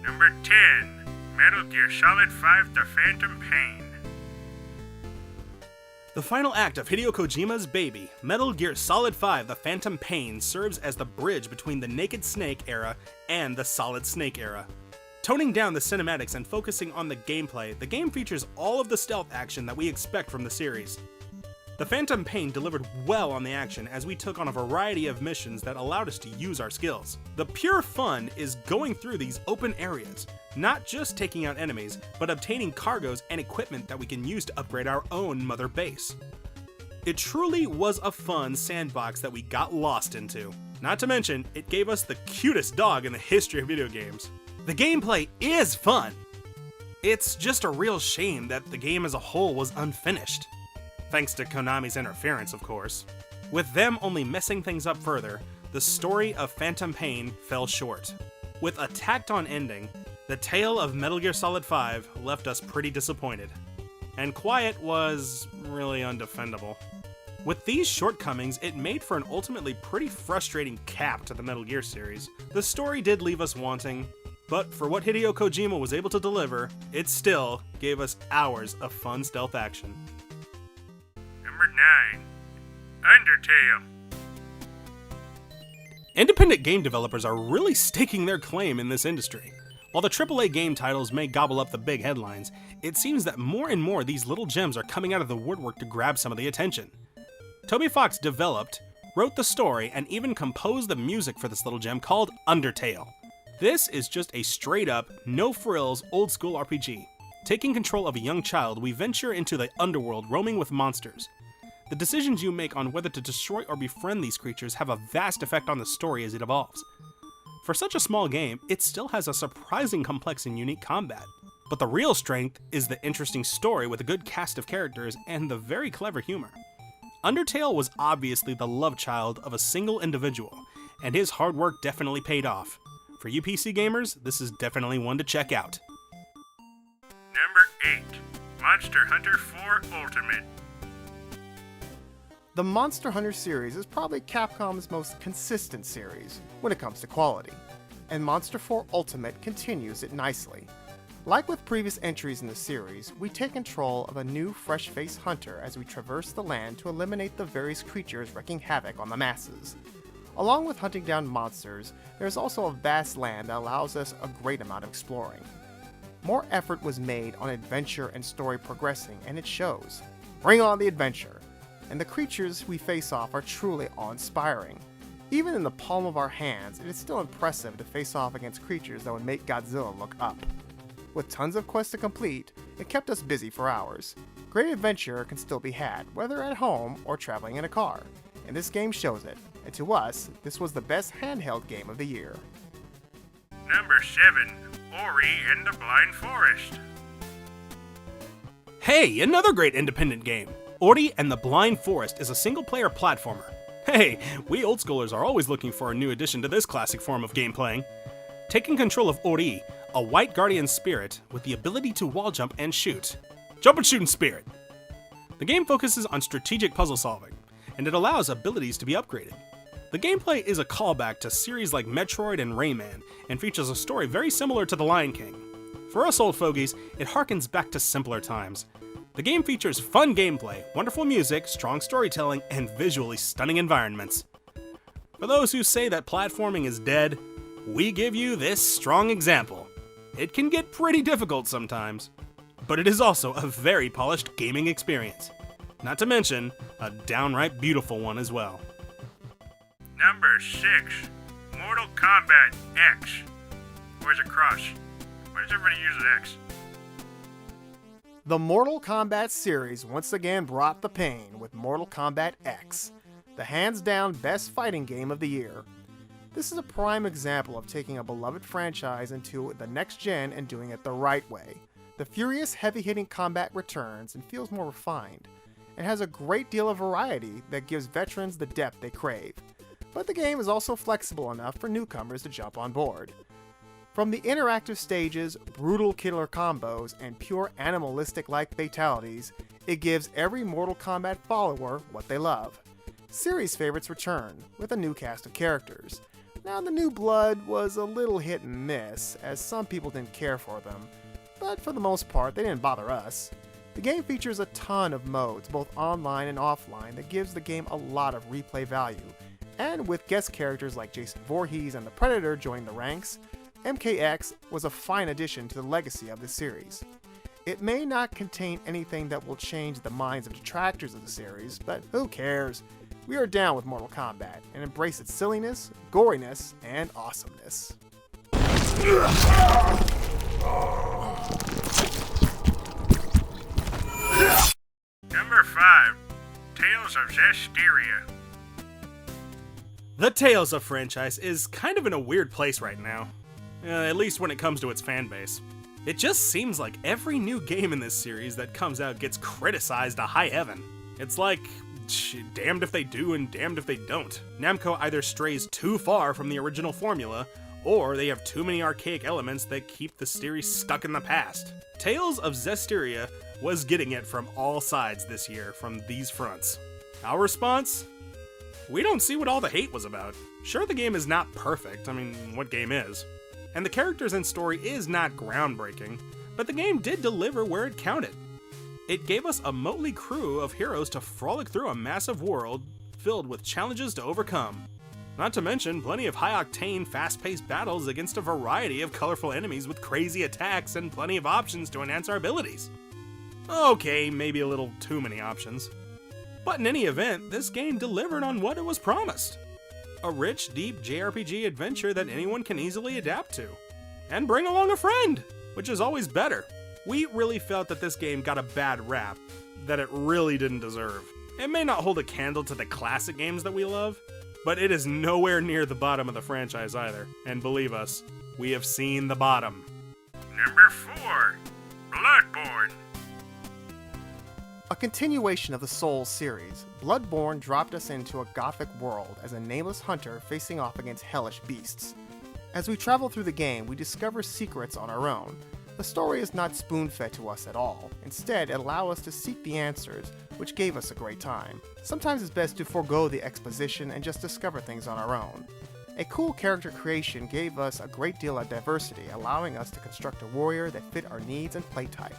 Number 10. Metal Gear Solid 5 The Phantom Pain. The final act of Hideo Kojima's baby, Metal Gear Solid 5 The Phantom Pain, serves as the bridge between the Naked Snake era and the Solid Snake era. Toning down the cinematics and focusing on the gameplay, the game features all of the stealth action that we expect from the series. The Phantom Pain delivered well on the action as we took on a variety of missions that allowed us to use our skills. The pure fun is going through these open areas, not just taking out enemies, but obtaining cargoes and equipment that we can use to upgrade our own mother base. It truly was a fun sandbox that we got lost into. Not to mention, it gave us the cutest dog in the history of video games. The gameplay is fun! It's just a real shame that the game as a whole was unfinished. Thanks to Konami's interference, of course. With them only messing things up further, the story of Phantom Pain fell short. With a tacked-on ending, the tale of Metal Gear Solid 5 left us pretty disappointed. And Quiet was really undefendable. With these shortcomings, it made for an ultimately pretty frustrating cap to the Metal Gear series. The story did leave us wanting, but for what Hideo Kojima was able to deliver, it still gave us hours of fun stealth action. Number 9. Undertale. Independent game developers are really staking their claim in this industry. While the AAA game titles may gobble up the big headlines, it seems that more and more these little gems are coming out of the woodwork to grab some of the attention. Toby Fox developed, wrote the story, and even composed the music for this little gem called Undertale. This is just a straight-up, no-frills, old-school RPG. Taking control of a young child, we venture into the underworld roaming with monsters. The decisions you make on whether to destroy or befriend these creatures have a vast effect on the story as it evolves. For such a small game, it still has a surprising complex and unique combat. But the real strength is the interesting story with a good cast of characters and the very clever humor. Undertale was obviously the love child of a single individual, and his hard work definitely paid off. For you PC gamers, this is definitely one to check out. Number 8. Monster Hunter 4 Ultimate. The Monster Hunter series is probably Capcom's most consistent series when it comes to quality, and Monster 4 Ultimate continues it nicely. Like with previous entries in the series, we take control of a new fresh-faced hunter as we traverse the land to eliminate the various creatures wreaking havoc on the masses. Along with hunting down monsters, there is also a vast land that allows us a great amount of exploring. More effort was made on adventure and story progressing, and it shows. Bring on the adventure! And the creatures we face off are truly awe-inspiring. Even in the palm of our hands, it is still impressive to face off against creatures that would make Godzilla look up. With tons of quests to complete, it kept us busy for hours. Great adventure can still be had, whether at home or traveling in a car, and this game shows it, and to us, this was the best handheld game of the year. Number 7. Ori and the Blind Forest. Hey, another great independent game! Ori and the Blind Forest is a single-player platformer. Hey, we old schoolers are always looking for a new addition to this classic form of game playing. Taking control of Ori, a white guardian spirit with the ability to wall jump and shoot. Jump and shoot in spirit! The game focuses on strategic puzzle solving, and it allows abilities to be upgraded. The gameplay is a callback to series like Metroid and Rayman, and features a story very similar to The Lion King. For us old fogies, it harkens back to simpler times. The game features fun gameplay, wonderful music, strong storytelling, and visually stunning environments. For those who say that platforming is dead, we give you this strong example. It can get pretty difficult sometimes, but it is also a very polished gaming experience. Not to mention, a downright beautiful one as well. Number 6. Mortal Kombat X. Where's a cross? Why does everybody use an X? The Mortal Kombat series once again brought the pain with Mortal Kombat X, the hands-down best fighting game of the year. This is a prime example of taking a beloved franchise into the next gen and doing it the right way. The furious, heavy-hitting combat returns and feels more refined, and has a great deal of variety that gives veterans the depth they crave. But the game is also flexible enough for newcomers to jump on board. From the interactive stages, brutal killer combos, and pure animalistic-like fatalities, it gives every Mortal Kombat follower what they love. Series favorites return, with a new cast of characters. Now, the new Blood was a little hit and miss, as some people didn't care for them, but for the most part, they didn't bother us. The game features a ton of modes, both online and offline, that gives the game a lot of replay value, and with guest characters like Jason Voorhees and the Predator joining the ranks, MKX was a fine addition to the legacy of this series. It may not contain anything that will change the minds of detractors of the series, but who cares? We are down with Mortal Kombat and embrace its silliness, goriness, and awesomeness. Number 5. Tales of Zestiria. The Tales of franchise is kind of in a weird place right now, at least when it comes to its fanbase. It just seems like every new game in this series that comes out gets criticized to high heaven. It's like, damned if they do and damned if they don't. Namco either strays too far from the original formula, or they have too many archaic elements that keep the series stuck in the past. Tales of Zestiria was getting it from all sides this year from these fronts. Our response? We don't see what all the hate was about. Sure, the game is not perfect, I mean, what game is? And the characters and story is not groundbreaking, but the game did deliver where it counted. It gave us a motley crew of heroes to frolic through a massive world filled with challenges to overcome. Not to mention plenty of high-octane, fast-paced battles against a variety of colorful enemies with crazy attacks and plenty of options to enhance our abilities. Okay, maybe a little too many options. But in any event, this game delivered on what it was promised. A rich, deep JRPG adventure that anyone can easily adapt to. And bring along a friend, which is always better. We really felt that this game got a bad rap that it really didn't deserve. It may not hold a candle to the classic games that we love, but it is nowhere near the bottom of the franchise either. And believe us, we have seen the bottom. Number 4. Bloodborne. A continuation of the Souls series, Bloodborne dropped us into a gothic world as a nameless hunter facing off against hellish beasts. As we travel through the game, we discover secrets on our own. The story is not spoon-fed to us at all. Instead, it allows us to seek the answers, which gave us a great time. Sometimes it's best to forego the exposition and just discover things on our own. A cool character creation gave us a great deal of diversity, allowing us to construct a warrior that fit our needs and playtype.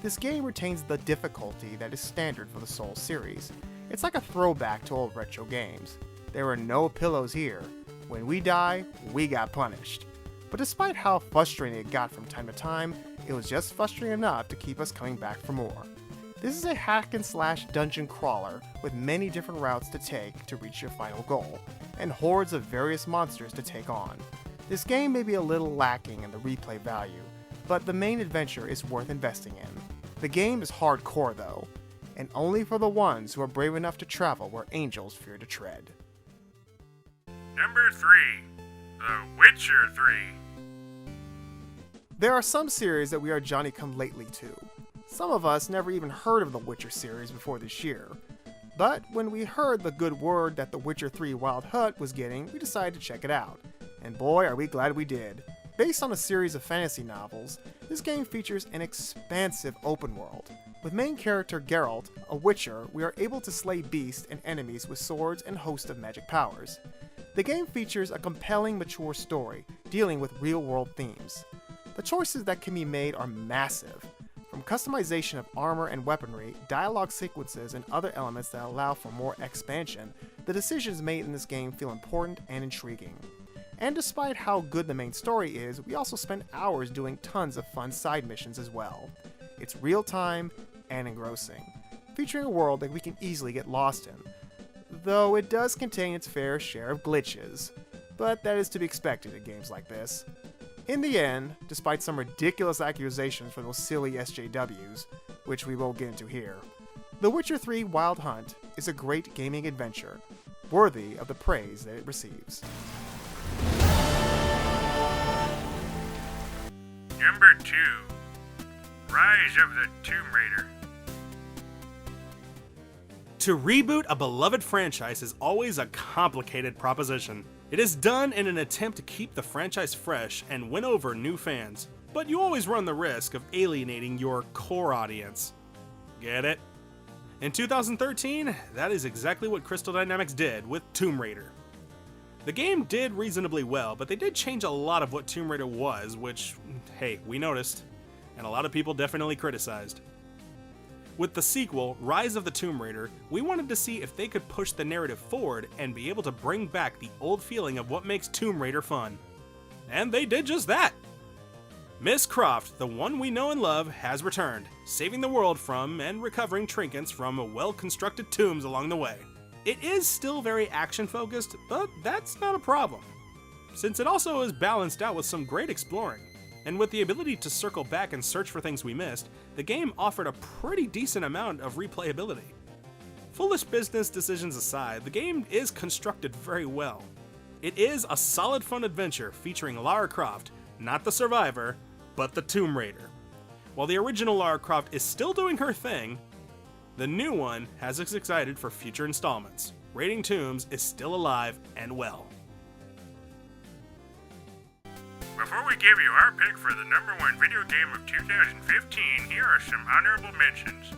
This game retains the difficulty that is standard for the Souls series. It's like a throwback to old retro games. There are no pillows here. When we die, we got punished. But despite how frustrating it got from time to time, it was just frustrating enough to keep us coming back for more. This is a hack and slash dungeon crawler with many different routes to take to reach your final goal, and hordes of various monsters to take on. This game may be a little lacking in the replay value, but the main adventure is worth investing in. The game is hardcore though, and only for the ones who are brave enough to travel where angels fear to tread. Number 3. The Witcher 3. There are some series that we are Johnny-come-lately to. Some of us never even heard of the Witcher series before this year. But when we heard the good word that The Witcher 3 Wild Hunt was getting, we decided to check it out. And boy, are we glad we did. Based on a series of fantasy novels, this game features an expansive open world. With main character Geralt, a witcher, we are able to slay beasts and enemies with swords and hosts of magic powers. The game features a compelling, mature story, dealing with real-world themes. The choices that can be made are massive. From customization of armor and weaponry, dialogue sequences, and other elements that allow for more expansion, the decisions made in this game feel important and intriguing. And despite how good the main story is, we also spend hours doing tons of fun side missions as well. It's real-time and engrossing, featuring a world that we can easily get lost in, though it does contain its fair share of glitches, but that is to be expected in games like this. In the end, despite some ridiculous accusations from those silly SJWs, which we won't get into here, The Witcher 3 Wild Hunt is a great gaming adventure, worthy of the praise that it receives. Number 2. Rise of the Tomb Raider. To reboot a beloved franchise is always a complicated proposition. It is done in an attempt to keep the franchise fresh and win over new fans, but you always run the risk of alienating your core audience. Get it? In 2013, that is exactly what Crystal Dynamics did with Tomb Raider. The game did reasonably well, but they did change a lot of what Tomb Raider was, which, hey, we noticed, and a lot of people definitely criticized. With the sequel, Rise of the Tomb Raider, we wanted to see if they could push the narrative forward and be able to bring back the old feeling of what makes Tomb Raider fun. And they did just that! Miss Croft, the one we know and love, has returned, saving the world from and recovering trinkets from well-constructed tombs along the way. It is still very action-focused, but that's not a problem, since it also is balanced out with some great exploring. And with the ability to circle back and search for things we missed, the game offered a pretty decent amount of replayability. Foolish business decisions aside, the game is constructed very well. It is a solid fun adventure featuring Lara Croft, not the survivor, but the Tomb Raider. While the original Lara Croft is still doing her thing, the new one has us excited for future installments. Raiding Tombs is still alive and well. Before we give you our pick for the #1 video game of 2015, here are some honorable mentions.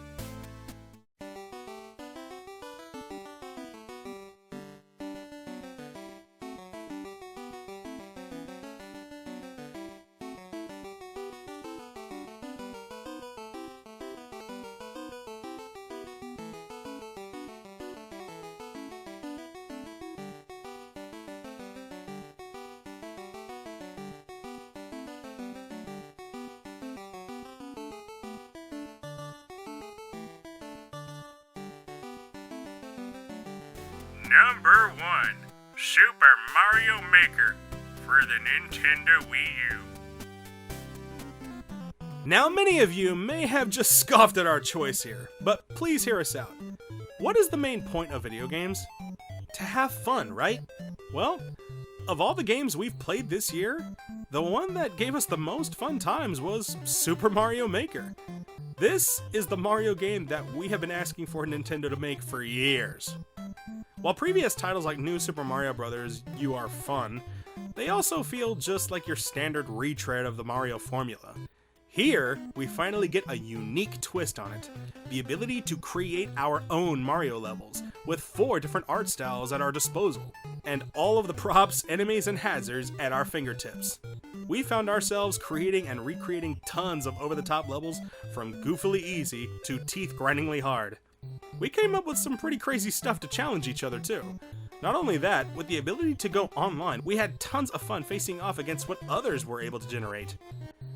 Number 1, Super Mario Maker for the Nintendo Wii U. Now, many of you may have just scoffed at our choice here, but please hear us out. What is the main point of video games? To have fun, right? Well, of all the games we've played this year, the one that gave us the most fun times was Super Mario Maker. This is the Mario game that we have been asking for Nintendo to make for years. While previous titles like New Super Mario Bros. U are fun, they also feel just like your standard retread of the Mario formula. Here, we finally get a unique twist on it, the ability to create our own Mario levels, with 4 different art styles at our disposal, and all of the props, enemies, and hazards at our fingertips. We found ourselves creating and recreating tons of over-the-top levels, from goofily easy to teeth-grindingly hard. We came up with some pretty crazy stuff to challenge each other too. Not only that, with the ability to go online, we had tons of fun facing off against what others were able to generate.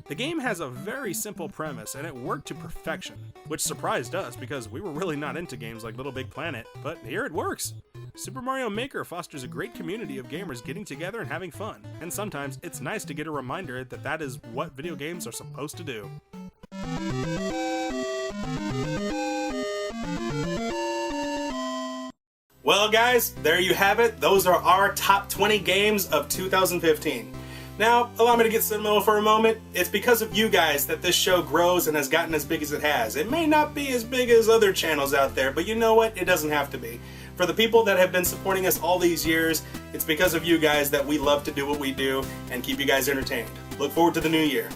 The game has a very simple premise, and it worked to perfection, which surprised us because we were really not into games like Little Big Planet, but here it works. Super Mario Maker fosters a great community of gamers getting together and having fun, and sometimes it's nice to get a reminder that that is what video games are supposed to do. Well guys, there you have it. Those are our top 20 games of 2015. Now, allow me to get sentimental for a moment. It's because of you guys that this show grows and has gotten as big as it has. It may not be as big as other channels out there, but you know what? It doesn't have to be. For the people that have been supporting us all these years, it's because of you guys that we love to do what we do and keep you guys entertained. Look forward to the new year.